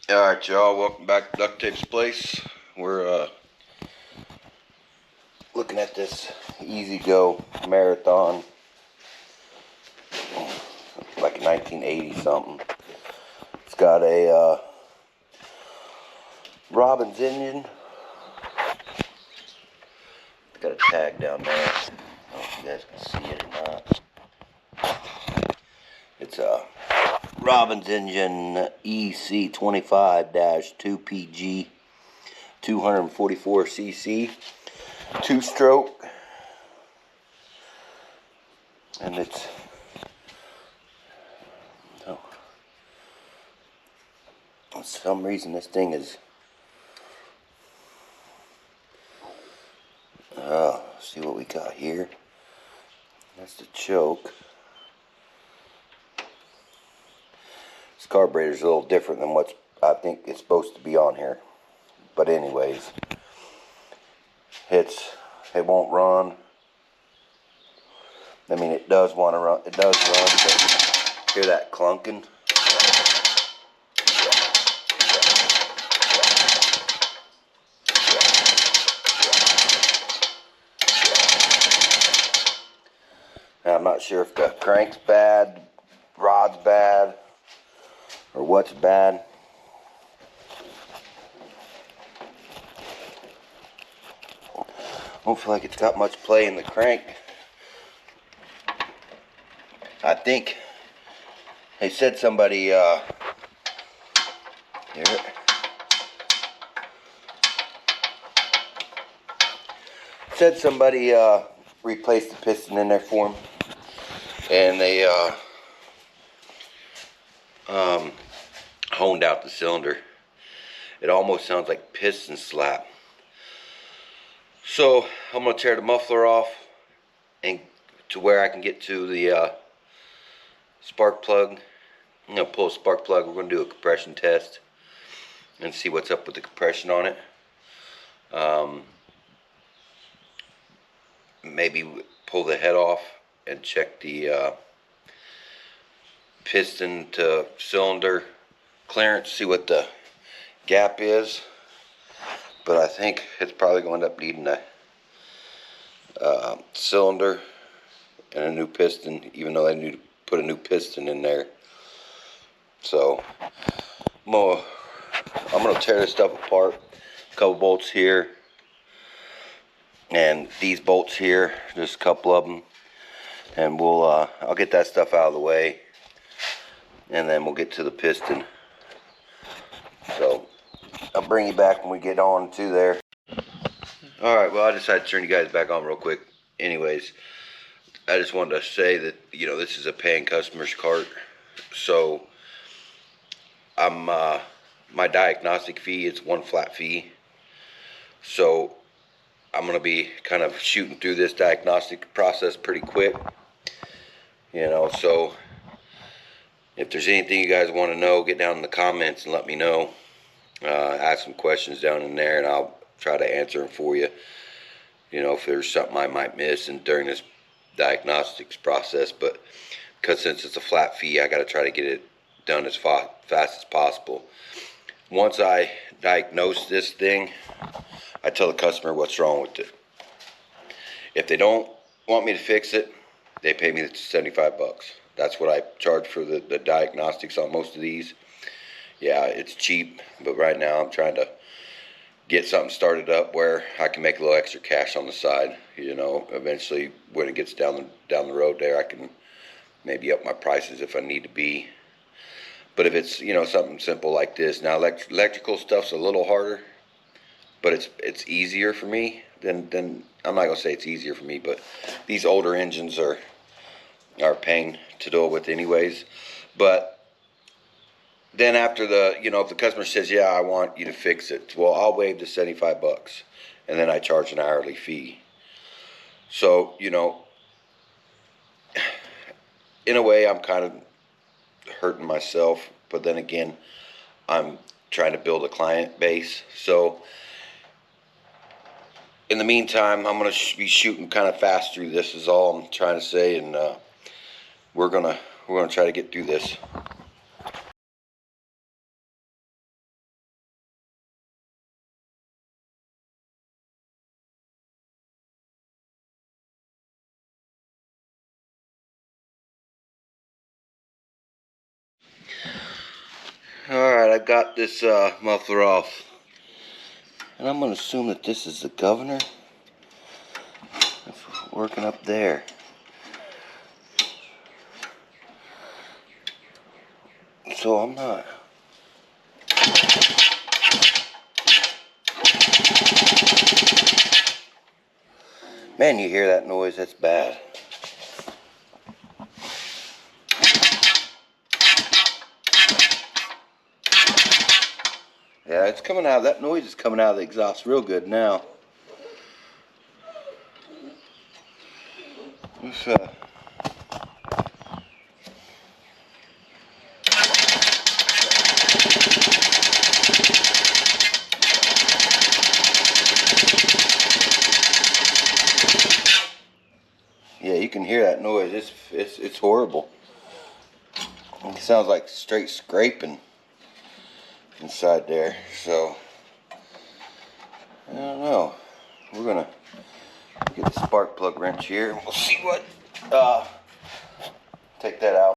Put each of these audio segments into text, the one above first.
Alright, y'all, welcome back to Duct Tape's Place. We're looking at this EZGO Marathon, like a 1980 something. It's got a Robbins engine. It's got a tag down there. I don't know if you guys can see it or not. It's a Robbins engine EC25-2PG 244cc 2-stroke, and it's for some reason this thing is see what we got here. That's the choke. This carburetor's a little different than what I think it's supposed to be on here. But anyways, it won't run. I mean, it does want to run. It does run, but hear that clunking? Now, I'm not sure if the crank's bad, rod's bad, or what's bad. Don't feel like it's got much play in the crank. I think they said somebody here. Said somebody replaced the piston in there for them, and they honed out the cylinder. It almost sounds like piston slap. So I'm gonna tear the muffler off and to where I can get to the spark plug. I'm gonna pull a spark plug. We're gonna do a compression test and see what's up with the compression on it. Maybe pull the head off and check the piston to cylinder clearance, see what the gap is. But I think it's probably going to end up needing a cylinder and a new piston, even though they need to put a new piston in there. So I'm gonna tear this stuff apart. A couple bolts here, and these bolts here, just a couple of them, and I'll get that stuff out of the way, and then we'll get to the piston. So I'll bring you back when we get on to there. Alright, well, I decided to turn you guys back on real quick. Anyways, I just wanted to say that, you know, this is a paying customer's cart. So my diagnostic fee is one flat fee. So I'm going to be kind of shooting through this diagnostic process pretty quick. You know, so if there's anything you guys want to know, get down in the comments and let me know. Ask some questions down in there, and I'll try to answer them for you. You know, if there's something I might miss during this diagnostics process. But because since it's a flat fee, I got to try to get it done as fast as possible. Once I diagnose this thing, I tell the customer what's wrong with it. If they don't want me to fix it, they pay me $75. That's what I charge for the diagnostics on most of these. Yeah, it's cheap, but right now I'm trying to get something started up where I can make a little extra cash on the side. You know, eventually when it gets down the road there, I can maybe up my prices if I need to be. But if it's, you know, something simple like this, now electrical stuff's a little harder, but it's easier for me than I'm not gonna say it's easier for me, but these older engines are a pain to deal with anyways. But then after you know, if the customer says, yeah, I want you to fix it, well, I'll waive the $75, and then I charge an hourly fee. So, you know, in a way, I'm kind of hurting myself, but then again, I'm trying to build a client base. So in the meantime, I'm going to be shooting kind of fast through this is all I'm trying to say, and we're gonna try to get through this. Alright, I've got this muffler off. And I'm going to assume that this is the governor. It's working up there. So I'm not. Man, you hear that noise? That's bad. Yeah, it's coming out. That noise is coming out of the exhaust real good now. Let's, yeah, you can hear that noise. It's horrible. It sounds like straight scraping inside there. So I don't know. We're gonna get the spark plug wrench here and we'll see what take that out.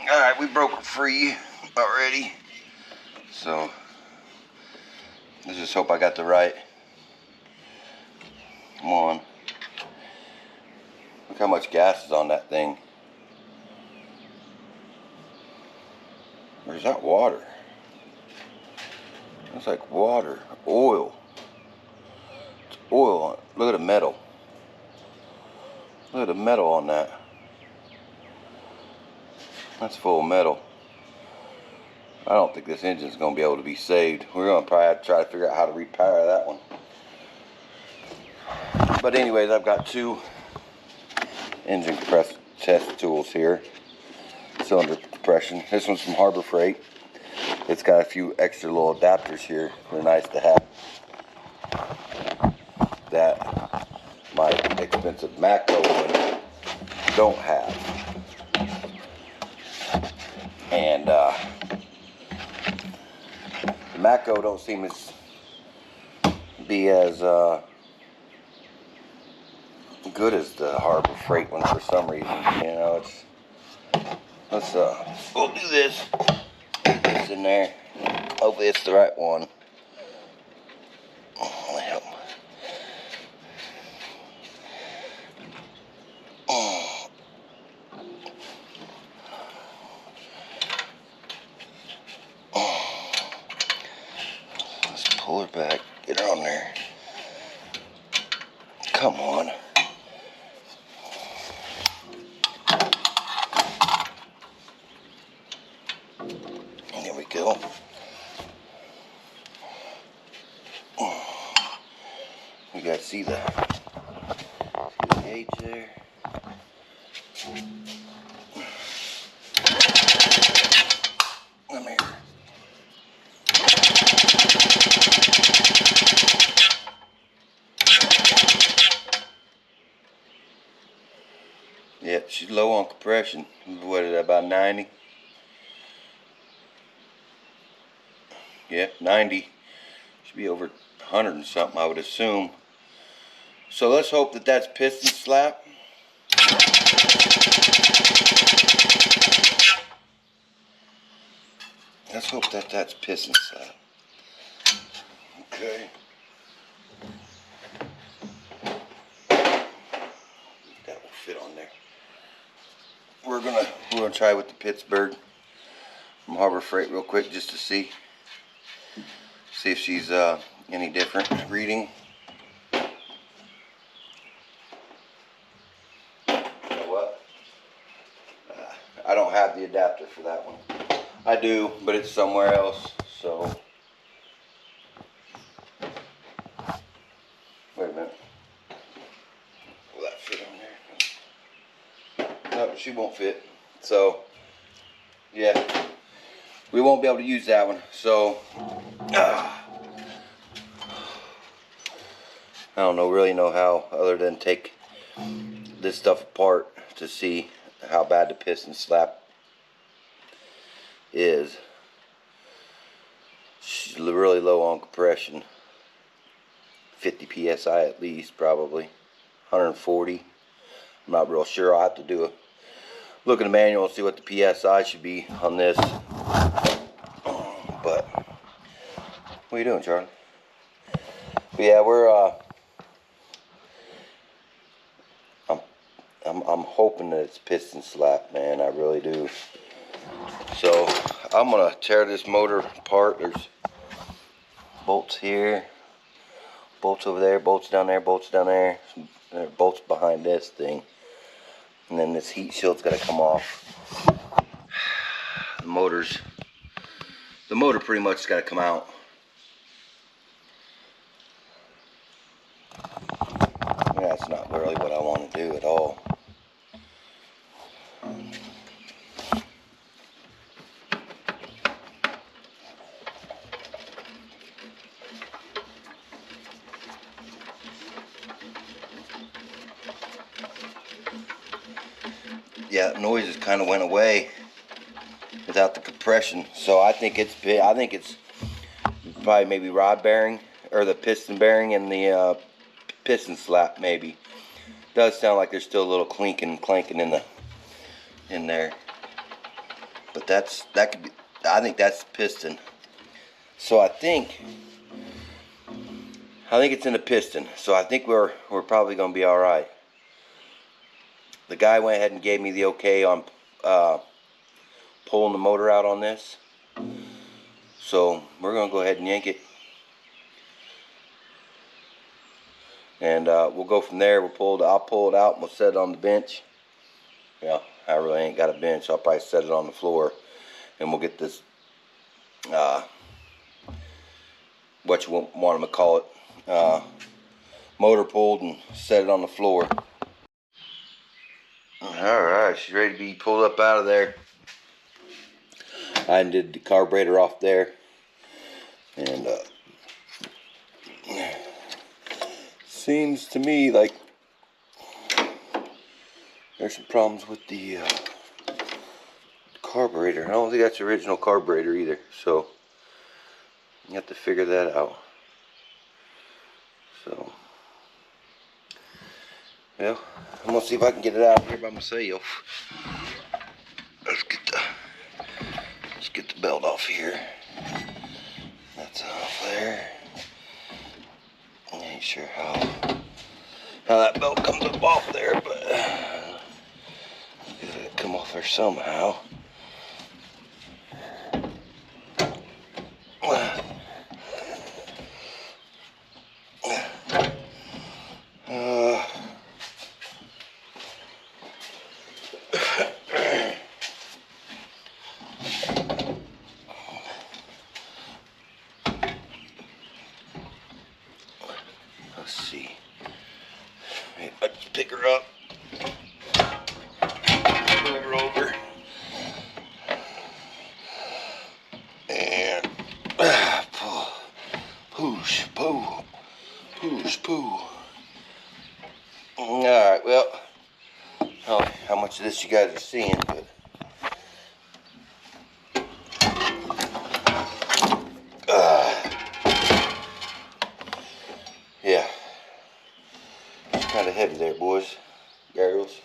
Alright, we broke it free already. So let's just hope I got the right. Come on. Look how much gas is on that thing. Or is that water? That's like water. Oil. It's oil on it. Look at the metal. Look at the metal on that. That's full of metal. I don't think this engine's going to be able to be saved. We're going to probably have to try to figure out how to repower that one. But anyways, I've got two engine compressor test tools here. Cylinder compression. This one's from Harbor Freight. It's got a few extra little adapters here. They're nice to have. That my expensive Matco one don't have. And the Matco don't seem as good as the Harbor Freight one for some reason. You know, we'll do this. Put this in there. Hopefully it's the right one. Let's pull her back. Get her on there. Come on. There we go. You guys see the gauge there? Come here. Yep, she's low on compression. What is that, about 90? Yeah, 90. Should be over 100 and something, I would assume. So let's hope that that's piston slap. Let's hope that that's piston slap. Okay. That will fit on there. We're gonna try with the Pittsburgh from Harbor Freight real quick just to see if she's any different reading. You know what? I don't have the adapter for that one. I do, but it's somewhere else. So wait a minute. Will that fit on there? No, she won't fit. So yeah, we won't be able to use that one. So I don't really know how, other than take this stuff apart to see how bad the piston slap is. She's really low on compression. 50 psi at least, probably 140. I'm not real sure. I'll have to do a look in the manual and see what the psi should be on this. What are you doing, Charlie? But yeah, we're I'm hoping that it's piston slap, man. I really do. So I'm gonna tear this motor apart. There's bolts here, bolts over there, bolts down there, bolts down there. There are bolts behind this thing, and then this heat shield's gotta come off. The motor pretty much gotta come out. That's not really what I want to do at all. Yeah, the noise kind of went away without the compression. So I think it's probably maybe rod bearing or the piston bearing and the piston slap maybe. Does sound like there's still a little clanking in there. But that could be. I think that's the piston. So I think it's in the piston. So I think we're probably gonna be all right. The guy went ahead and gave me the okay on pulling the motor out on this. So we're gonna go ahead and yank it, and we'll go from there. I'll pull it out and we'll set it on the bench. Yeah, I really ain't got a bench. I'll probably set it on the floor, and we'll get this what you want them to call it, motor pulled and set it on the floor. Alright, she's ready to be pulled up out of there. I did the carburetor off there, and seems to me like there's some problems with the carburetor. I don't think that's the original carburetor either, so you have to figure that out. So, well, I'm gonna see if I can get it out of here by myself. Let's get the belt off here. That's off there. I ain't sure how that belt comes up off there, but it'll come off there somehow. Let's see. Maybe I can pick her up. Move her over. And push, pull, push, pull. Alright, well, I don't know how much of this you guys are seeing, but yeah, it's kind of heavy there, boys, girls.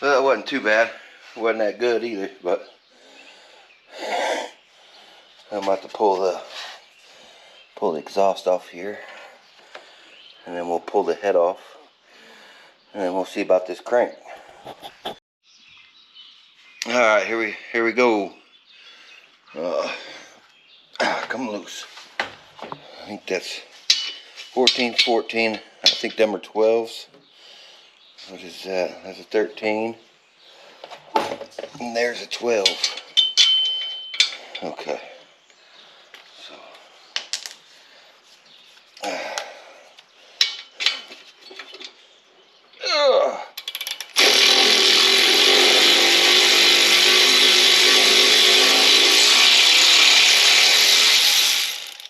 Well, it wasn't too bad. It wasn't that good either, but I'm about to pull the exhaust off here, and then we'll pull the head off, and then we'll see about this crank. All right, here we go. Come loose. I think that's 14, 14. I think them are 12s. What is that? That's a 13. And there's a 12. Okay. So.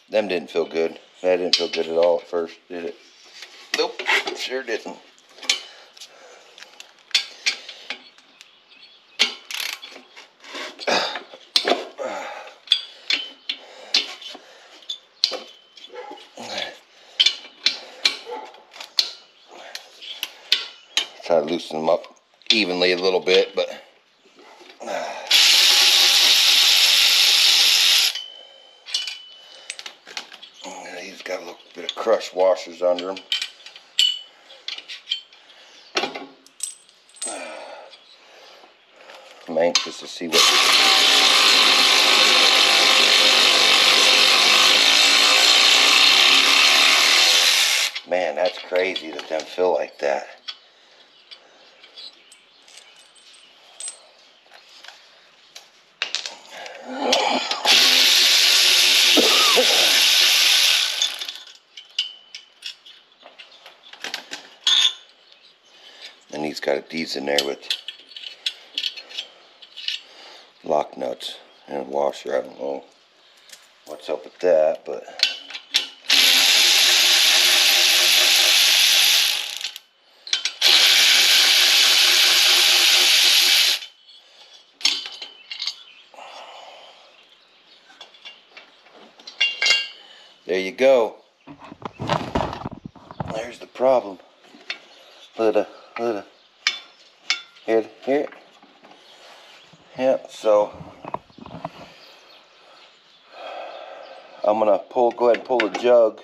Them didn't feel good. That didn't feel good at all at first, did it? Nope, sure didn't. try to loosen them up evenly a little bit, but he's got a little bit of crushed washers under him. I'm anxious to see what. Man, that's crazy that them feel like that. And he's got these in there with lock nuts and a washer. I don't know what's up with that, but there you go. There's the problem. Here. Yeah, so I'm gonna go ahead and pull the jug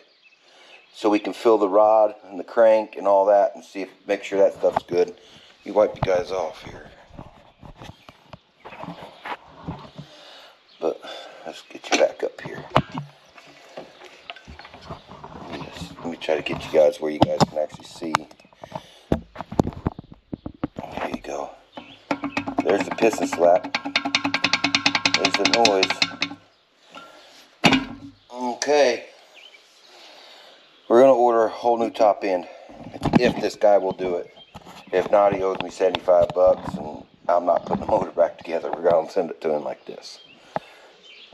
so we can fill the rod and the crank and all that, and make sure that stuff's good. You wipe you guys off here. But let's get you back up here. Let me try to get you guys where you guys can actually see. There you go. There's the piston slap. There's the noise. Okay. We're going to order a whole new top end. If this guy will do it. If not, he owes me 75 bucks and I'm not putting the motor back together. We're going to send it to him like this.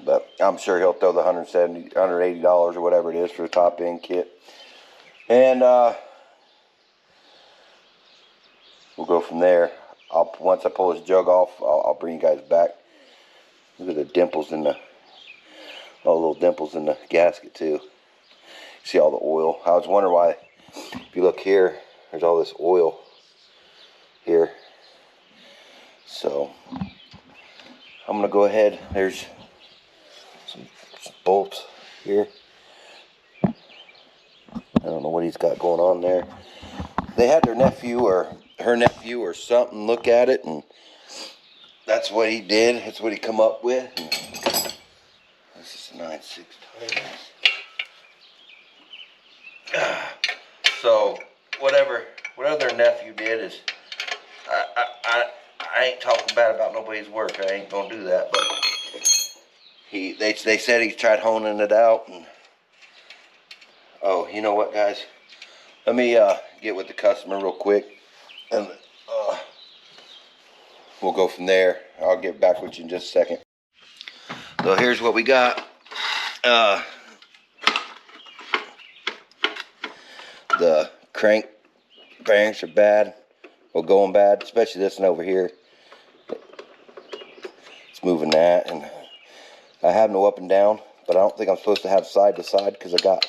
But I'm sure he'll throw the $170, $180 or whatever it is for the top end kit. And we'll go from there. Once I pull this jug off, I'll bring you guys back. Look at the dimples in all the little dimples in the gasket too. See all the oil. I was wondering why, if you look here, there's all this oil here. So I'm gonna go ahead. There's some bolts here. I don't know what he's got going on there. They had their nephew or her nephew or something look at it, and that's what he did. That's what he come up with. And this is a 9/6 tire. So whatever their nephew did is, I ain't talking bad about nobody's work. I ain't gonna do that. But they said he tried honing it out, and oh, you know what, guys? Let me get with the customer real quick, and we'll go from there. I'll get back with you in just a second. So here's what we got. The crank bearings are bad, or going bad, especially this one over here. It's moving that, and I have no up and down, but I don't think I'm supposed to have side to side because I got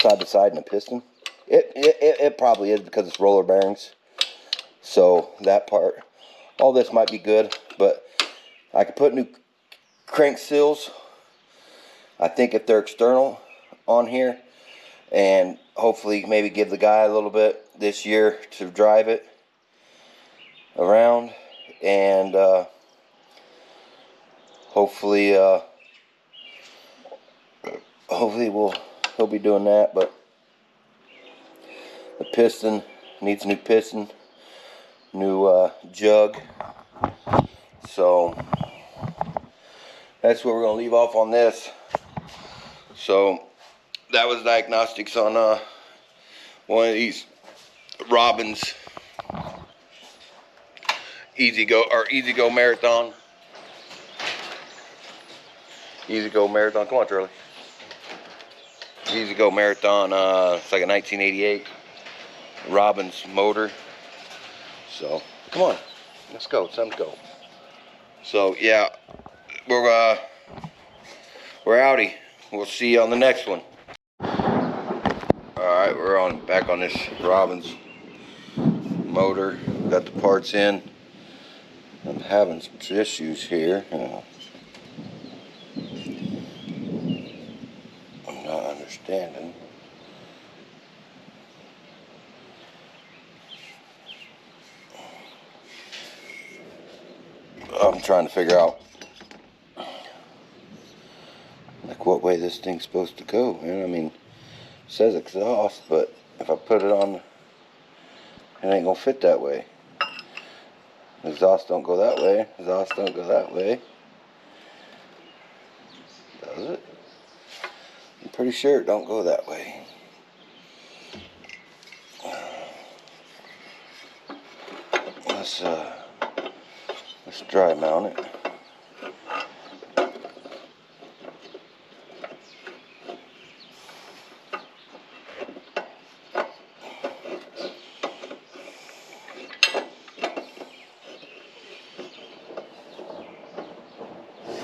side to side in the piston. It probably is because it's roller bearings. So that part, all this might be good, but I could put new crank seals, I think, if they're external on here, and hopefully maybe give the guy a little bit this year to drive it around, and hopefully he'll be doing that. But the piston needs a new piston, new jug. So that's where we're gonna leave off on this. So that was Diagnostics on one of these Robbins EZGO Marathon. EZGO Marathon. Come on, Charlie. EZGO Marathon. It's like a 1988 Robbins motor. So come on, let's go. It's time to go. So yeah, we're outie. We'll see you on the next one. All right, we're back on this Robbins motor. got the parts in. I'm having some issues here. I'm not understanding. I'm trying to figure out like what way this thing's supposed to go. I mean, it says exhaust, but if I put it on, it ain't gonna fit that way. Exhaust don't go that way. Exhaust don't go that way. Does it? I'm pretty sure it don't go that way. Let's dry mount it.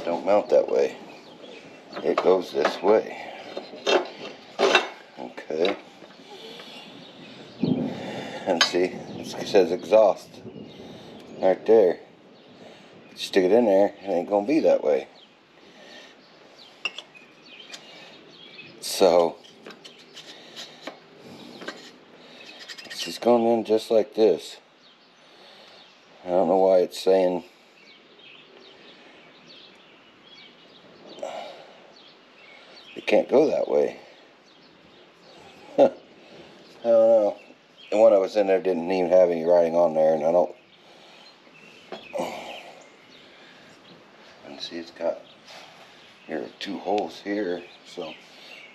Don't mount that way. It goes this way. Okay. And see, it says exhaust right there. Stick it in there, it ain't gonna be that way. So it's just going in just like this. I don't know why it's saying it can't go that way. I don't know. The one that was in there didn't even have any writing on there, and I don't. And see, it's got here are 2 holes here, so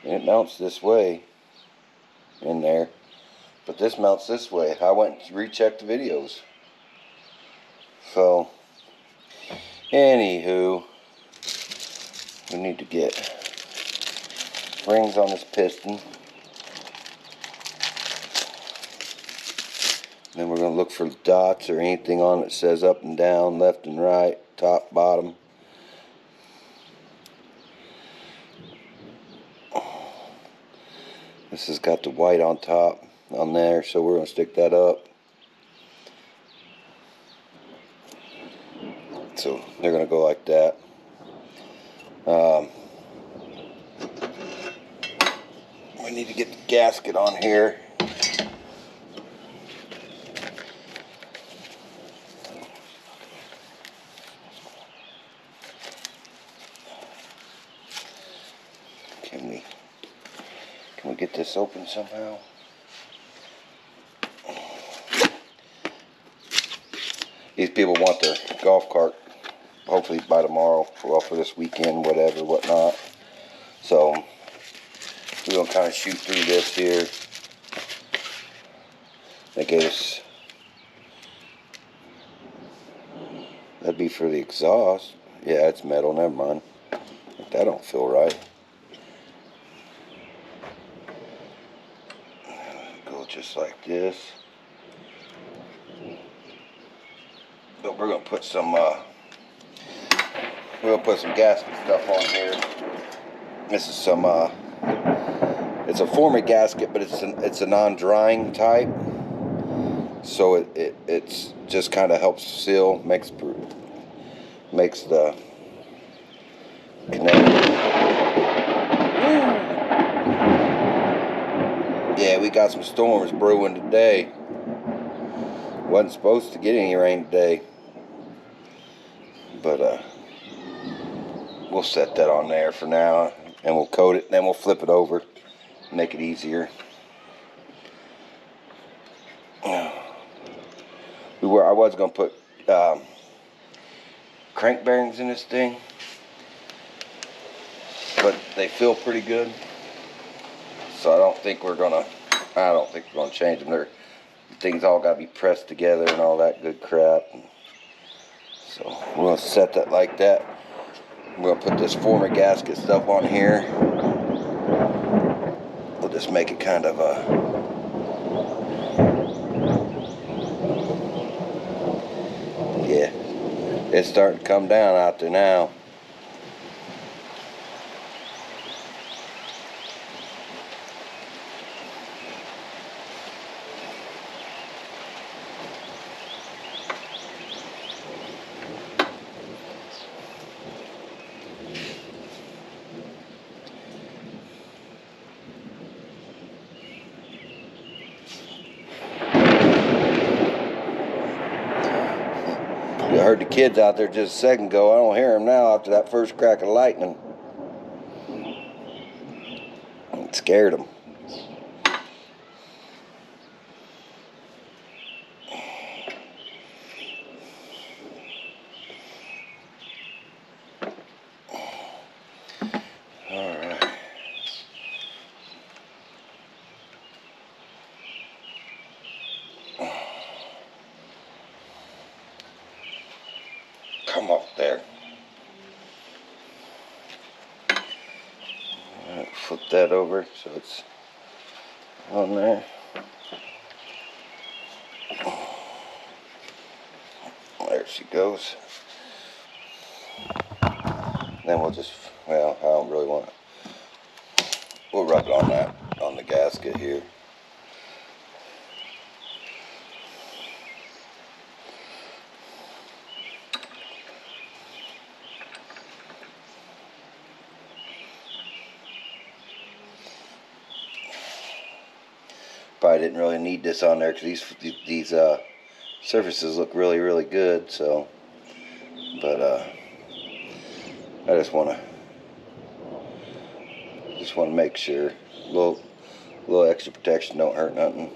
it mounts this way in there, but this mounts this way. I went and rechecked the videos. So, anywho, we need to get springs on this piston. Then we're going to look for dots or anything on it that says up and down, left and right, top, bottom. This has got the white on top on there, so we're going to stick that up. So they're going to go like that. We need to get the gasket on here. Can we get this open somehow? These people want their golf cart hopefully by tomorrow, well, for this weekend, whatever, whatnot. So we're gonna kind of shoot through this here. They gave us, that'd be for the exhaust. Yeah, it's metal, never mind. That don't feel right. Go just like this. But we're gonna put some gasket stuff on here. This is some it's a former gasket, but it's a non-drying type, so it's just kind of helps seal, makes the connector. Yeah, we got some storms brewing today. Wasn't supposed to get any rain today, but we'll set that on there for now, and we'll coat it, and then we'll flip it over, make it easier. I was gonna put crank bearings in this thing, but they feel pretty good, so I don't think we're gonna change them. Things all gotta be pressed together and all that good crap. So we're gonna set that like that. We're gonna put this former gasket stuff on here. We'll just make it kind of yeah, it's starting to come down out there now. heard the kids out there just a second ago. I don't hear them now after that first crack of lightning. It scared them. Alright. Come up there. Alright, flip that over so it's on there. There she goes. Then we'll just, well, I don't really want it. We'll rub it on that, on the gasket here. Probably didn't really need this on there because these surfaces look really good. So, but I just want to make sure a little extra protection don't hurt nothing.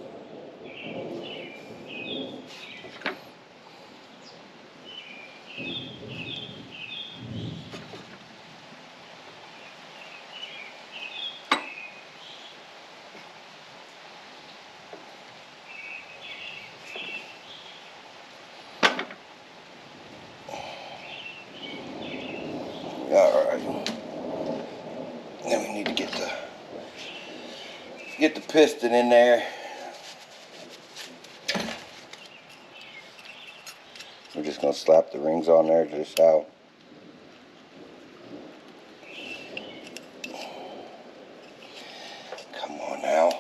Alright, then we need to get the piston in there. We're just going to slap the rings on there just out. Come on now.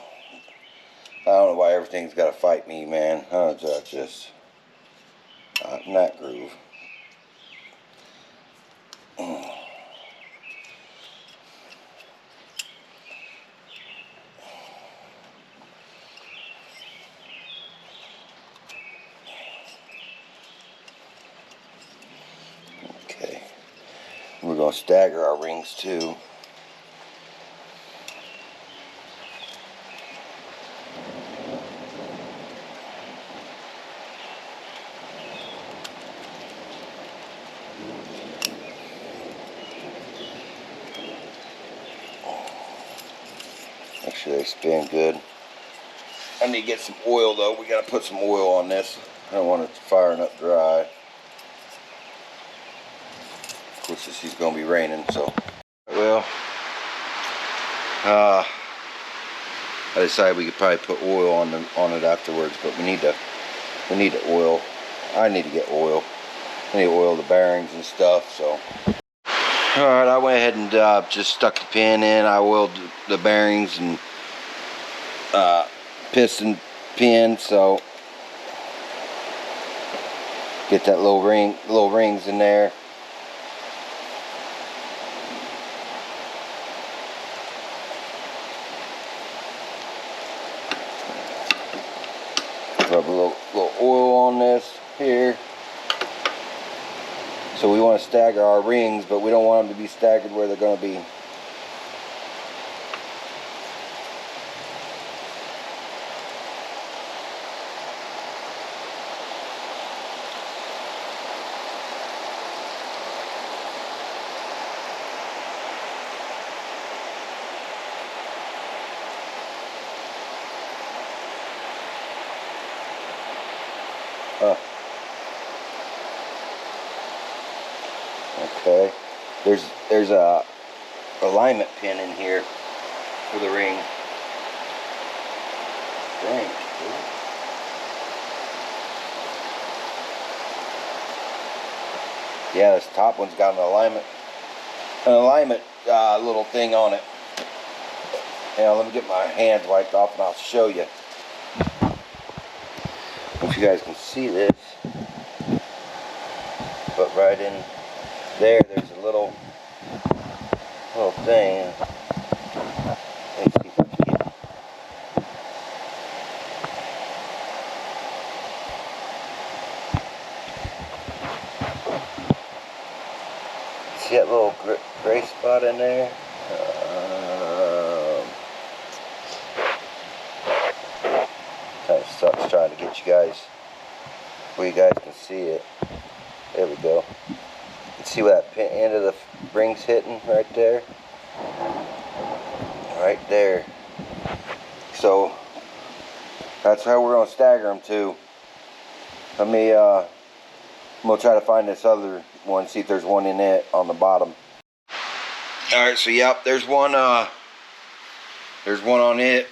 I don't know why everything's got to fight me, man. I'm just not in that groove. Okay, we're going to stagger our rings too. Make sure they spin good. I need to get some oil though. We got to put some oil on this. I don't want it firing up dry. Of course, this is going to be raining, so. Well, I decided we could probably put oil on it afterwards, but we need to oil. I need to get oil. I need to oil the bearings and stuff. So. Alright, I went ahead and just stuck the pin in. I oiled the bearings and piston pin, so get that little rings in there. Rub a little oil on this here. So we want to stagger our rings, but we don't want them to be staggered where they're going to be. Okay, there's a alignment pin in here for the ring. Dang. Yeah, this top one's got an alignment little thing on it. Now let me get my hands wiped off and I'll show you. If you guys can see this, but right in there's a little thing. Let me see if I can get it. See that little gray spot in there? Kind of sucks trying to get you guys where you guys can see it. There we go. You can see where that end of the ring's hitting right there. Right there. So that's how we're gonna stagger them too. Let me I'm gonna try to find this other one, see if there's one in it on the bottom. Alright, so yep, there's one on it.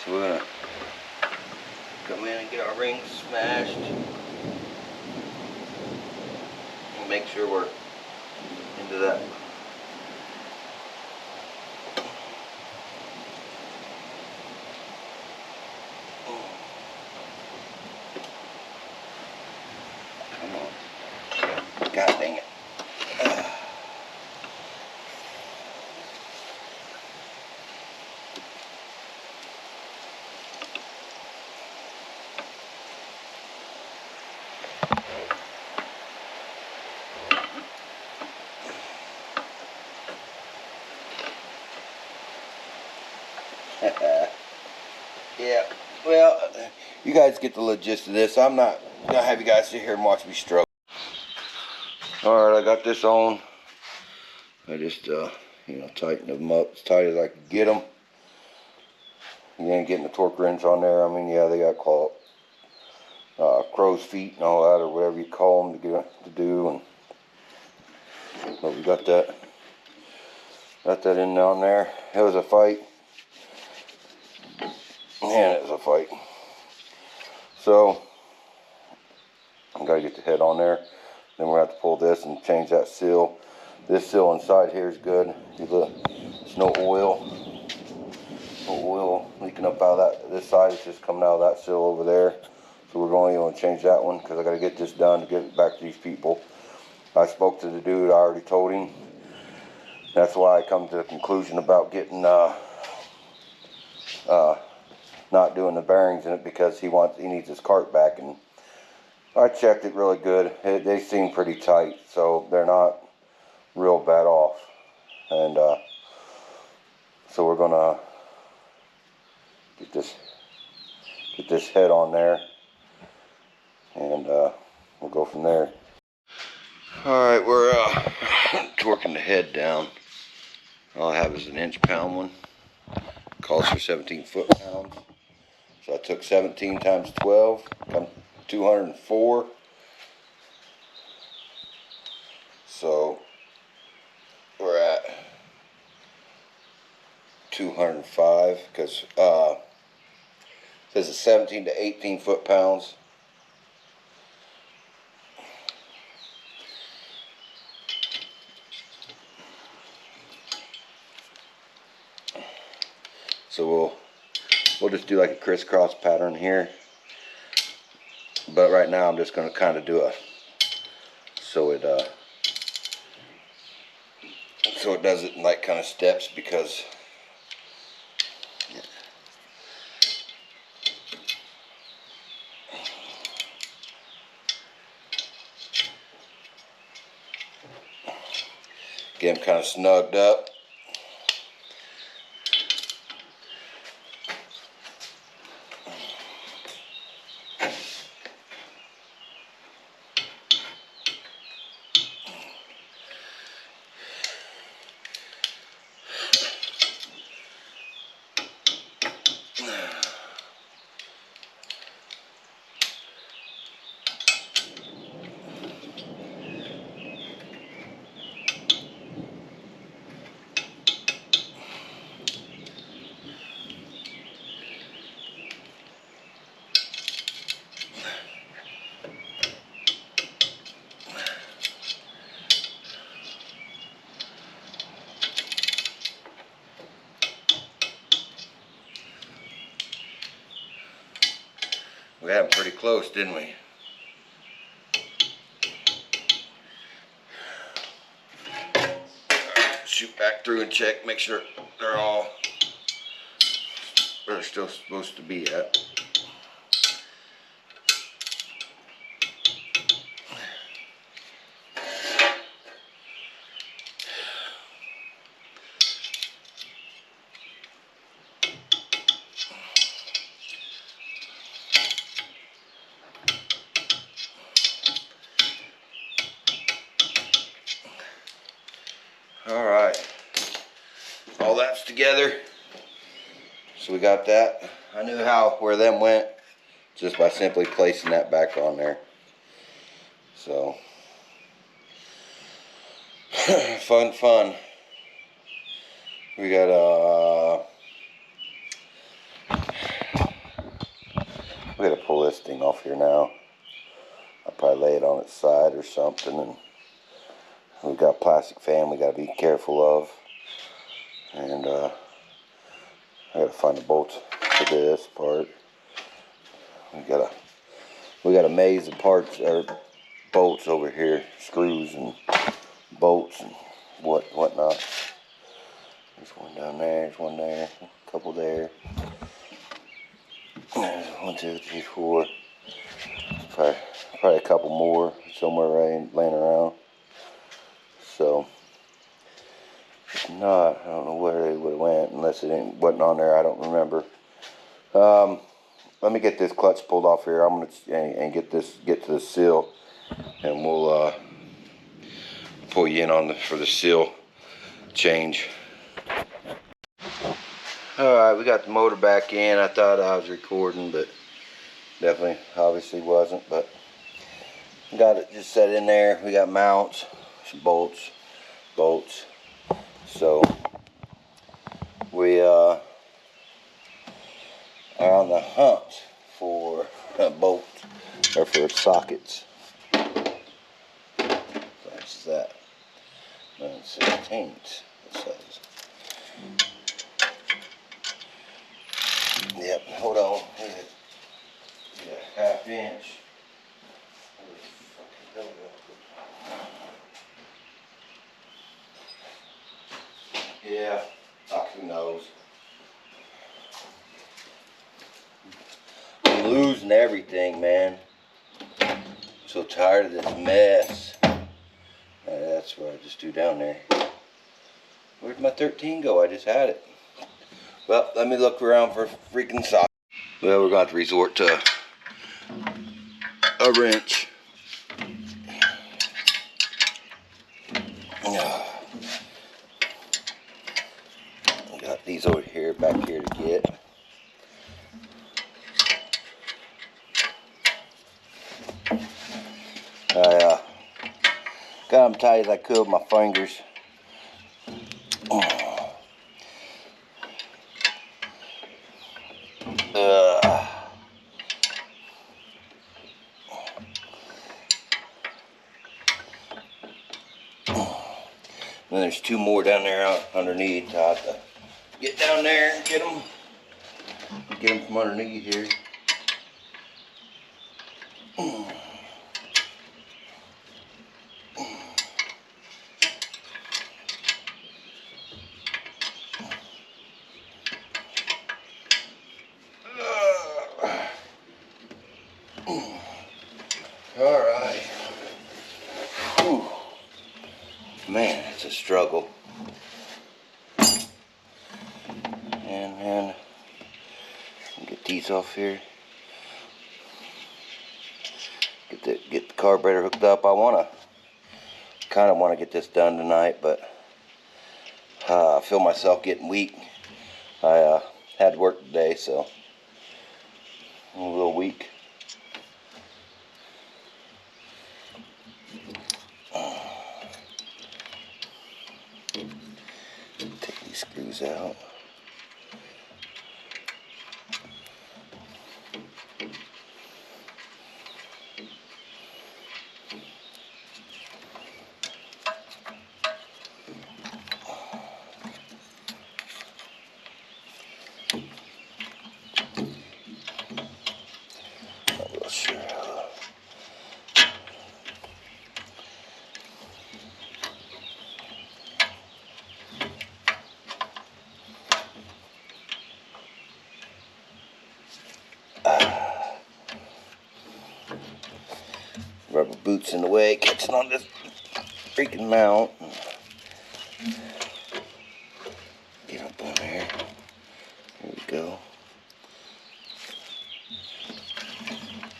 So we're gonna come in and get our rings smashed. And make sure we're into that. Come on. God dang it. Yeah, well, you guys get the gist of this. I'm not gonna have you guys sit here and watch me struggle. Alright, I got this on. I just, you know, tighten them up as tight as I can get them. Again, getting the torque wrench on there. I mean, yeah, they got called crow's feet and all that, or whatever you call them to do. And but we got that in down there. It was a fight. Man, it was a fight. So I gotta get the head on there. Then we're gonna have to pull this and change that seal. This seal inside here is good. There's no oil. No oil leaking up out of this side. It's just coming out of that seal over there. So we're going to change that one because I gotta get this done to get it back to these people. I spoke to the dude. I already told him. That's why I come to the conclusion about getting not doing the bearings in it, because he needs his cart back, and I checked it really good. They seem pretty tight, so they're not real bad off. And so we're gonna get this head on there, and we'll go from there. All right, we're torquing the head down. All I have is an inch-pound one. Calls for 17 foot-pounds. So I took 17 times 12, come 204. So we're at 205 because it says it's 17 to 18 foot-pounds. So we'll just do like a crisscross pattern here, but right now I'm just going to kind of do so it does it in like kind of steps, because get them kind of snugged up. We had them pretty close, didn't we? Shoot back through and check, make sure they're all where they're still supposed to be at. Alright, all that's together. So we got that. I knew where them went just by simply placing that back on there. So fun. We got we gotta pull this thing off here now. I'll probably lay it on its side or something. And we've got a plastic fan we gotta be careful of. And I gotta find the bolts for this part. We got a maze of parts or bolts over here, screws and bolts and whatnot. There's one down there, there's one there, a couple there. There's 1, 2, 3, 4. Probably a couple more somewhere laying around. So if not, I don't know where they would have went unless it wasn't on there. I don't remember. Let me get this clutch pulled off here. I'm gonna get to the seal, and we'll pull you in for the seal change. All right, we got the motor back in. I thought I was recording, but definitely, obviously wasn't. But got it just set in there. We got mounts, some bolts. So we are on the hunt for bolts or for sockets. That's that. 9/16 it says. Yep, hold on. Yeah, 1/2 inch. Yeah, who knows? I'm losing everything, man. I'm so tired of this mess. That's what I just do down there. Where'd my 13 go? I just had it. Well, let me look around for freaking socket. Well, we're going to have to resort to a wrench. Got these over here, back here to get. I got them tight as I could with my fingers. And then there's 2 more down there out underneath. I'll have to get down there and get them from underneath here. All right. Whew. Man, it's a struggle. And get these off here. Get the carburetor hooked up. I kind of want to get this done tonight, but I feel myself getting weak. I had work today, so I'm a little weak. Take these screws out. Rubber boots in the way, catching on this freaking mount. Get up on there. There we go.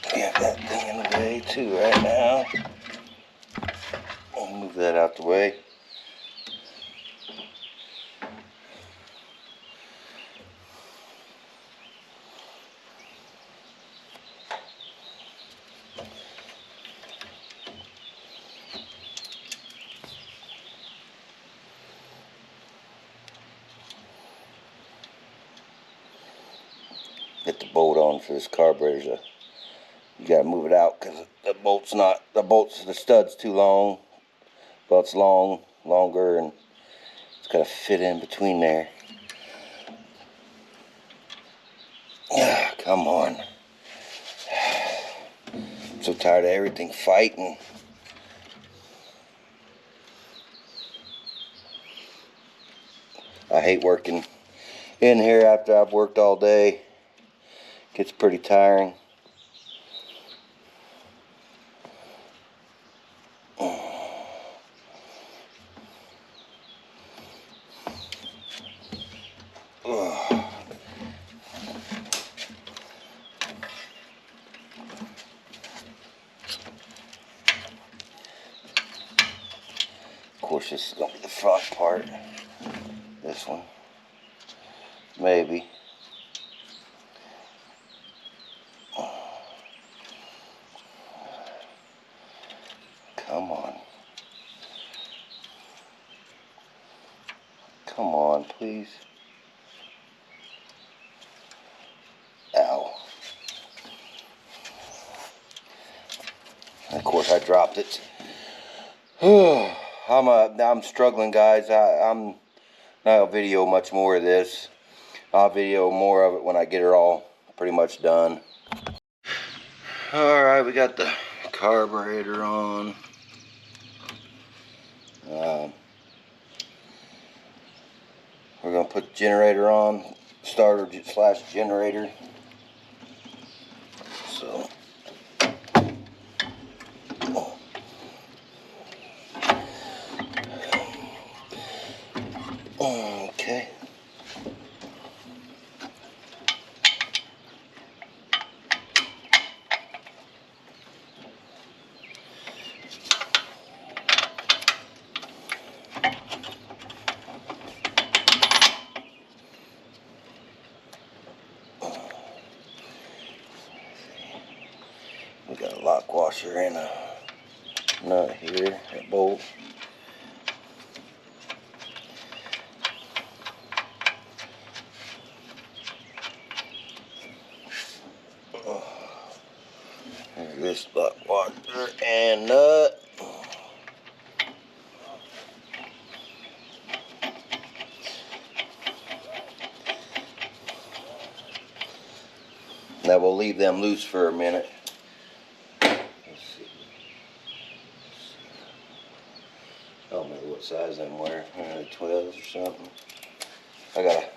Got that thing in the way too right now. I'll move that out the way. get the bolt on for this carburetor. You gotta move it out because the stud's too long. Well, it's longer, and it's gotta fit in between there. Come on. I'm so tired of everything fighting. I hate working in here after I've worked all day. Gets pretty tiring. Of course, this is gonna be the front part. This one, maybe. Come on. Come on, please. Ow. And of course, I dropped it. I'm struggling, guys. I'm not gonna video much more of this. I'll video more of it when I get her all pretty much done. Alright, we got the carburetor on. We're gonna put the generator on, starter / generator. So okay. We got a lock washer and a nut here, a bolt. There's this lock washer and nut. Now we'll leave them loose for a minute. Let's see. I don't remember what size them were. 12s or something. I gotta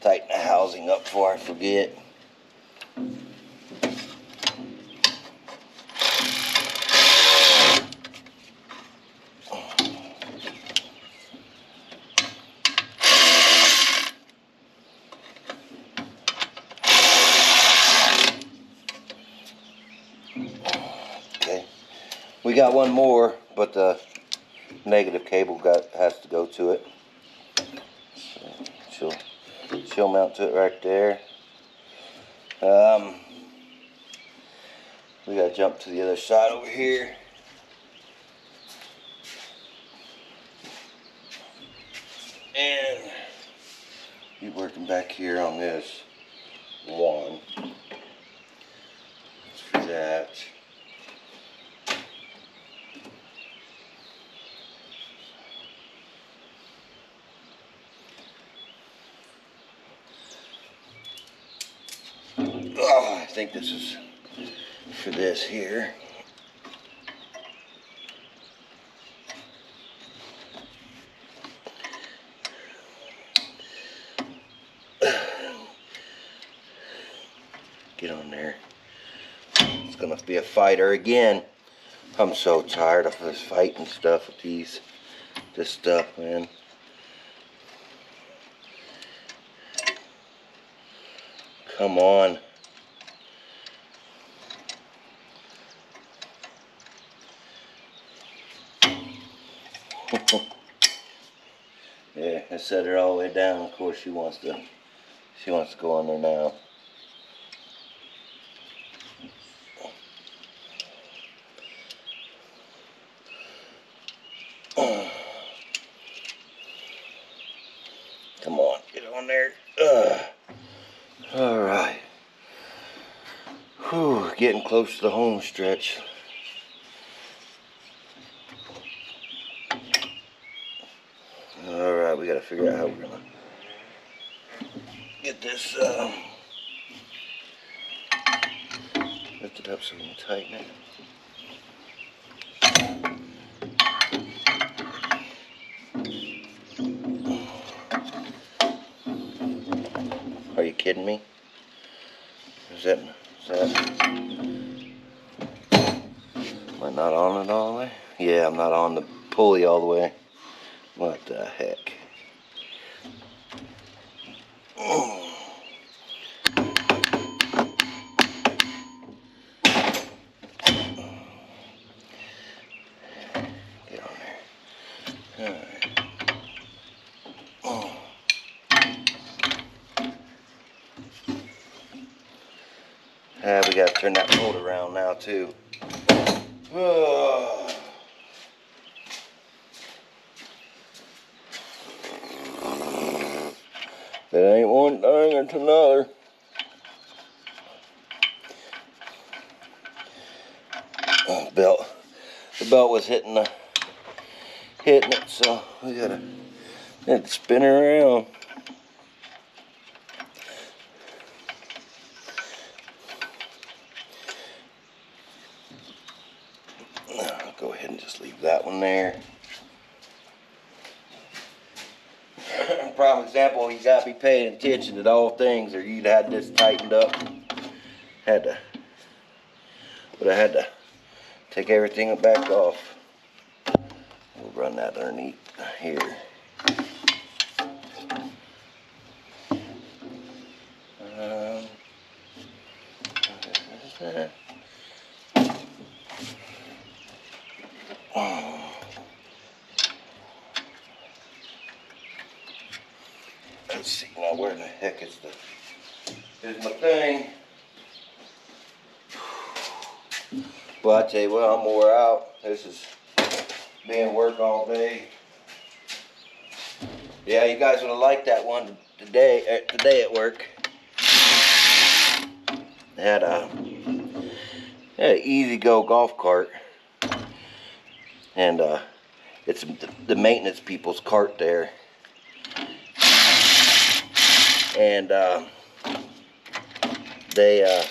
tighten the housing up before I forget. We got one more, but the negative cable has to go to it. So she'll mount to it right there. We gotta jump to the other side over here. And be working back here on this one. For that. Oh, I think this is for this here. Get on there. It's gonna be a fighter again. I'm so tired of this fighting stuff with this stuff, man. Come on. Yeah, I set her all the way down. Of course, she wants to go on there now. Come on, get on there. close to the home stretch. Alright, we gotta figure out how we're gonna get this lift it up so we can tighten it. Are you kidding me? Is that am I not on it all the way? Yeah, I'm not on the pulley all the way. What the heck? Get on there. Alright. We gotta turn that bolt around now too. It ain't one thing, it's another. The belt was hitting it, so we gotta spin it around. I'll go ahead and just leave that one there. Prime example, you gotta be paying attention to all things, or you'd had this tightened up. But I had to take everything back off. We'll run that underneath here. Let's see now, where the heck is my thing? Well, I tell you what, I'm wore out. This is being work all day. Yeah, you guys would have liked that one today at work. I had an EZGO golf cart, and it's the maintenance people's cart there. And they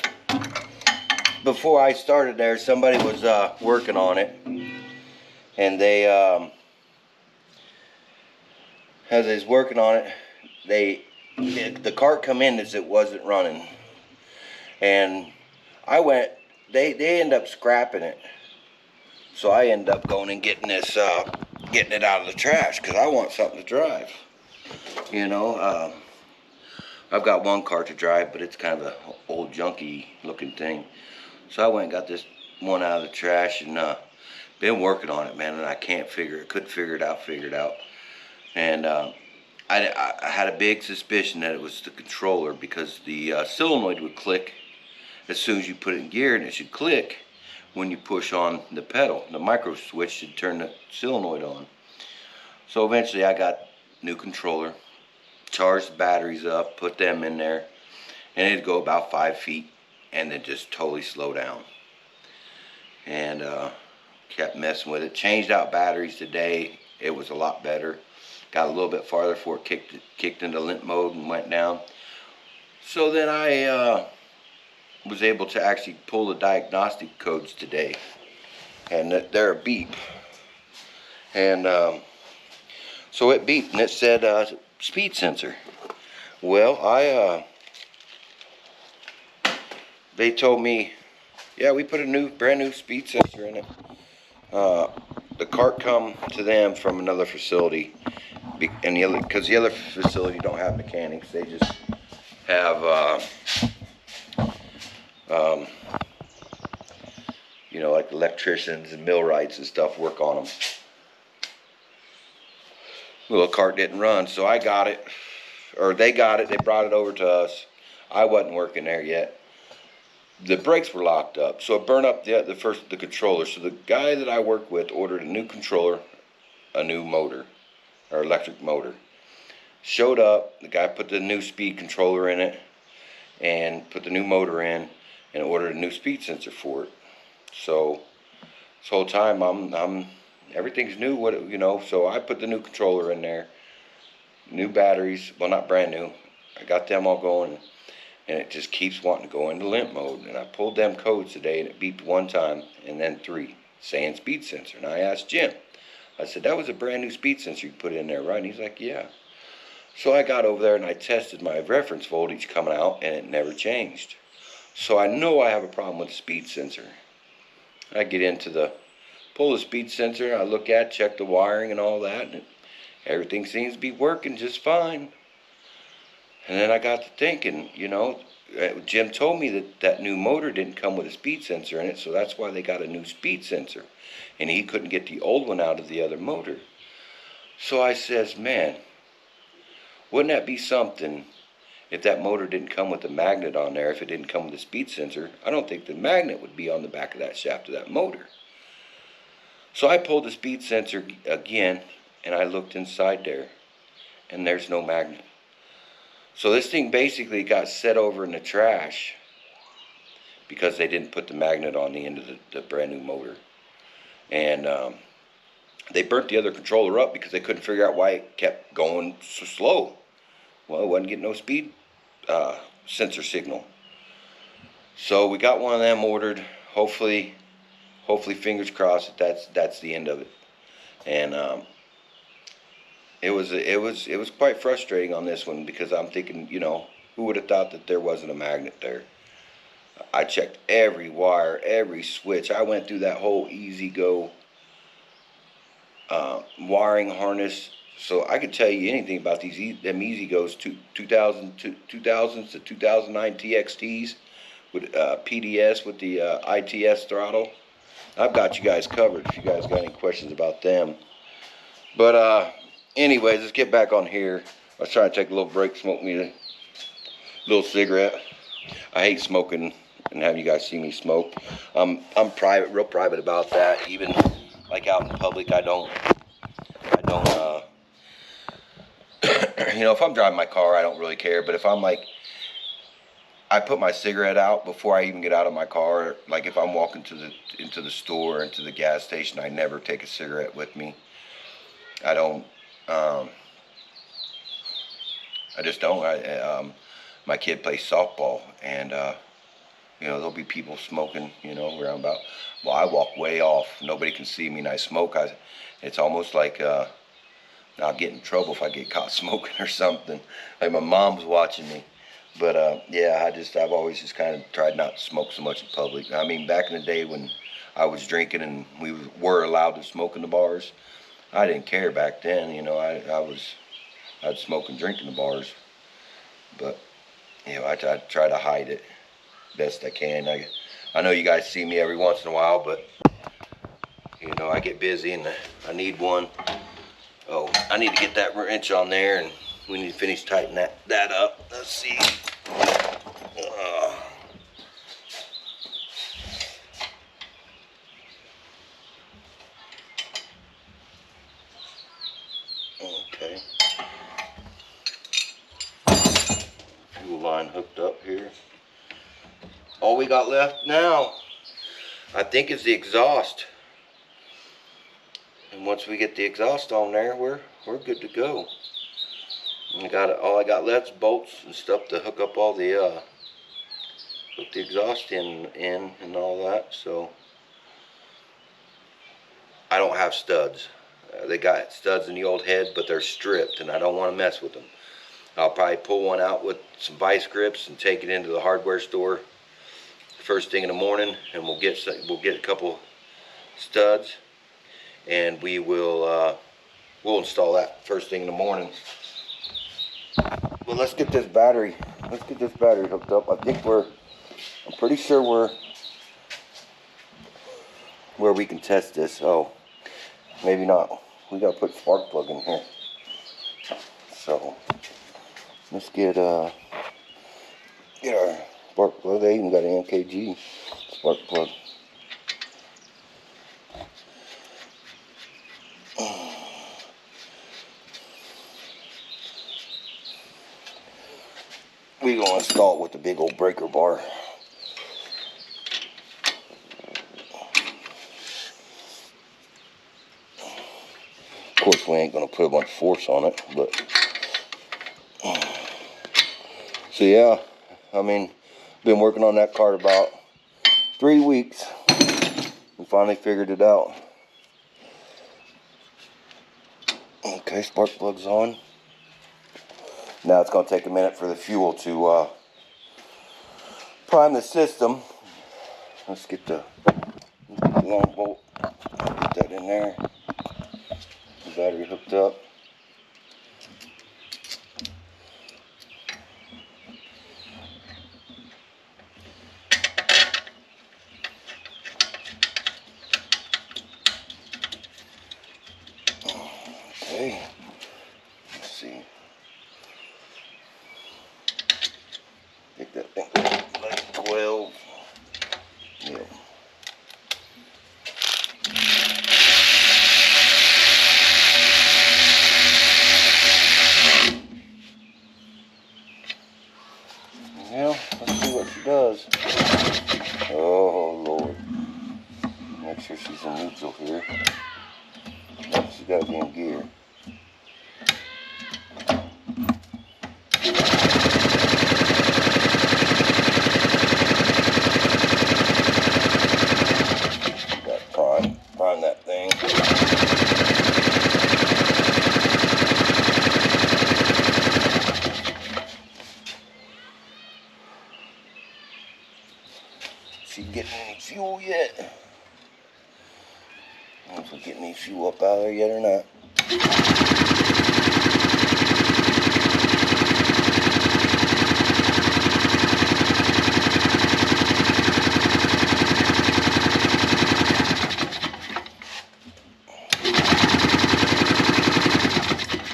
before I started there, somebody was working on it, and they as they was working on it, the cart come in as it wasn't running, and they end up scrapping it. So I end up going and getting it out of the trash, because I want something to drive. You know, I've got one cart to drive, but it's kind of an old junky looking thing. So I went and got this one out of the trash, and been working on it, man, and I couldn't figure it out. And I had a big suspicion that it was the controller, because the solenoid would click as soon as you put it in gear, and it should click when you push on the pedal. The micro switch should turn the solenoid on. So eventually I got new controller, charged the batteries up, put them in there, and it'd go about 5 feet and then just totally slow down. And kept messing with it. Changed out batteries today. It was a lot better. Got a little bit farther before it kicked into limp mode and went down. So then I was able to actually pull the diagnostic codes today, and they're a beep. And so it beeped and it said speed sensor. Well, they told me, yeah, we put a brand new speed sensor in it. The cart come to them from another facility, and because the other facility don't have mechanics, they just have you know, like electricians and millwrights and stuff work on them. Well, the cart didn't run, so I got it, or they got it. They brought it over to us. I wasn't working there yet. The brakes were locked up, so it burned up the controller. So the guy that I work with ordered a new controller, a new motor, or electric motor. Showed up, the guy put the new speed controller in it, and put the new motor in, and ordered a new speed sensor for it. So this whole time I'm everything's new. So I put the new controller in there, new batteries. Well, not brand new. I got them all going, and it just keeps wanting to go into limp mode. And I pulled them codes today, and it beeped one time and then three, saying speed sensor. And I asked Jim. I said, that was a brand new speed sensor you put in there, right? And he's like, yeah. So I got over there and I tested my reference voltage coming out, and it never changed. So I know I have a problem with the speed sensor. I get into pull the speed sensor, I look at, check the wiring and all that, and everything seems to be working just fine. And then I got to thinking, Jim told me that new motor didn't come with a speed sensor in it, so that's why they got a new speed sensor. And he couldn't get the old one out of the other motor. So I says, man, wouldn't that be something if that motor didn't come with a magnet on there, if it didn't come with a speed sensor? I don't think the magnet would be on the back of that shaft of that motor. So I pulled the speed sensor again, and I looked inside there, and there's no magnet. So this thing basically got set over in the trash because they didn't put the magnet on the end of the brand new motor. And they burnt the other controller up because they couldn't figure out why it kept going so slow. Well, it wasn't getting no speed sensor signal. So we got one of them ordered. Hopefully fingers crossed that's the end of it. And it was quite frustrating on this one because I'm thinking, who would have thought that there wasn't a magnet there? I checked every wire, every switch. I went through that whole EZGO wiring harness, so I could tell you anything about them EZGOs 2000s to 2009 TXTs with PDS with the ITS throttle. I've got you guys covered if you guys got any questions about them. But anyways, let's get back on here. I was trying to take a little break, smoke me a little cigarette. I hate smoking and having you guys see me smoke. I'm private, real private about that. Even like out in public, I don't if I'm driving my car, I don't really care. But if I'm I put my cigarette out before I even get out of my car. Like if I'm walking into the store, into the gas station, I never take a cigarette with me. I don't. I just don't. My kid plays softball, and there'll be people smoking, around about. Well, I walk way off. Nobody can see me, and I smoke. It's almost like I'll get in trouble if I get caught smoking or something. Like my mom's watching me. But yeah, I've always just kind of tried not to smoke so much in public. I mean, back in the day when I was drinking and we were allowed to smoke in the bars, I didn't care back then. I'd smoke and drink in the bars. But I try to hide it best I can. I know you guys see me every once in a while, but I get busy and I need one. Oh, I need to get that wrench on there, and we need to finish tightening that up. Let's see. Okay. Fuel line hooked up here. All we got left now, I think, is the exhaust. And once we get the exhaust on there, we're good to go. All I got left is bolts and stuff to hook up all the hook the exhaust in and all that. So I don't have studs. They got studs in the old head, but they're stripped, and I don't want to mess with them. I'll probably pull one out with some vice grips and take it into the hardware store first thing in the morning, and we'll get a couple studs, and we'll install that first thing in the morning. Well, let's get this battery hooked up. I'm pretty sure we're where we can test this. Oh, maybe not. We gotta put spark plug in here. So let's get our spark plug. They even got an MKG spark plug. We're gonna install it with the big old breaker bar. Of course, we ain't gonna put a bunch of force on it, but so yeah, I mean, been working on that cart about 3 weeks. We finally figured it out. Okay, spark plug's on. Now it's gonna take a minute for the fuel to prime the system. Let's get the long bolt, get that in there. The battery hooked up. Okay, let's see. Pick that thing like 12. Yeah. Well, let's see what she does. Oh Lord. Make sure she's in neutral here. She's got to be in gear. Prime that thing. She getting any fuel yet? I don't know if we're getting any fuel up out of there yet or not.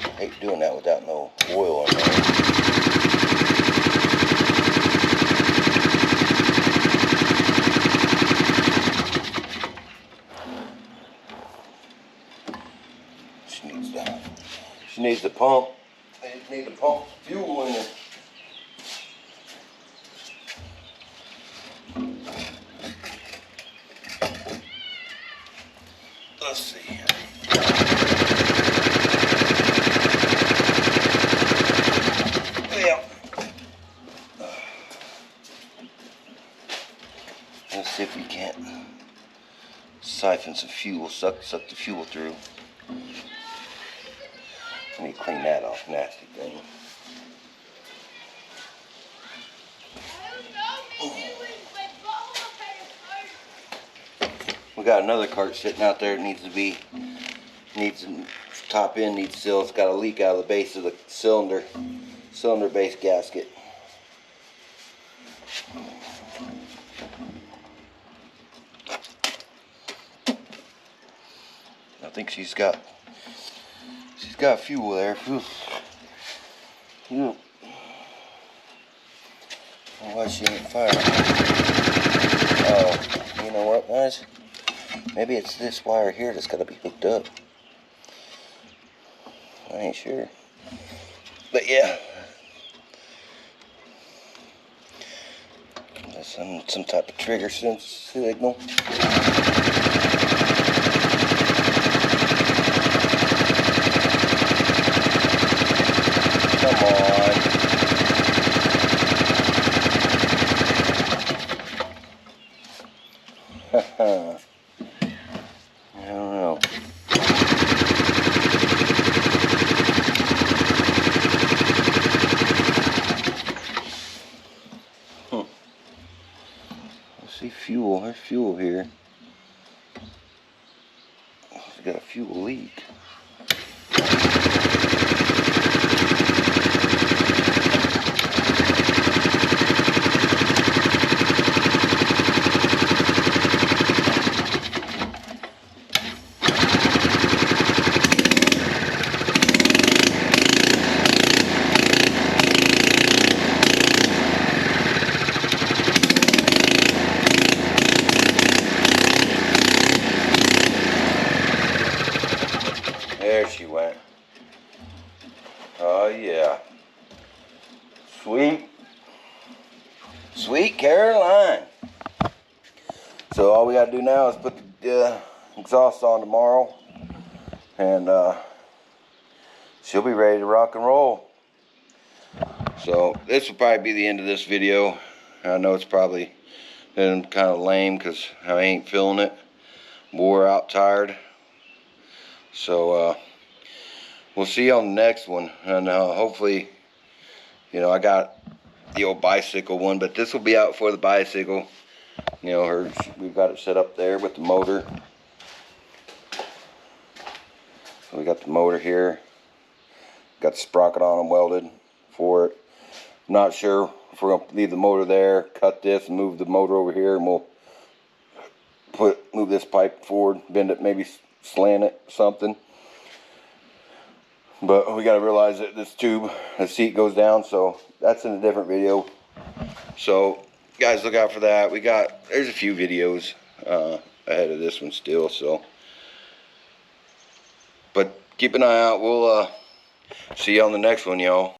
I hate doing that without no oil in there. She needs the pump. They need to pump fuel in there. Let's see. Yeah. Let's see if we can't siphon some fuel, suck the fuel through. Let me clean that off, nasty thing. We got another cart sitting out there that needs top end needs seal. It's got a leak out of the base of the cylinder base gasket. I think she's got fuel there. Why she ain't firing? Oh, you know what, guys? Maybe it's this wire here that's got to be hooked up. I ain't sure. But yeah. That's some type of trigger signal. Come on. I don't know. Let's see fuel. There's fuel here. It's got a fuel leak. There she went. Oh yeah. Sweet Caroline. So all we gotta do now is put the exhaust on tomorrow and she'll be ready to rock and roll. So this will probably be the end of this video. I know it's probably been kind of lame because I ain't feeling it. Wore out, tired. So we'll see you on the next one, and hopefully, you know, I got the old bicycle one, but this will be out for the bicycle. You know, we've got it set up there with the motor. So we got the motor here. Got the sprocket on them welded for it. I'm not sure if we're gonna leave the motor there, cut this, and move the motor over here, and we'll move this pipe forward, bend it, maybe slant it, something. But we got to realize that this tube, the seat goes down, so that's in a different video. So guys, look out for that. There's a few videos ahead of this one still, so. But keep an eye out. We'll see you on the next one, y'all.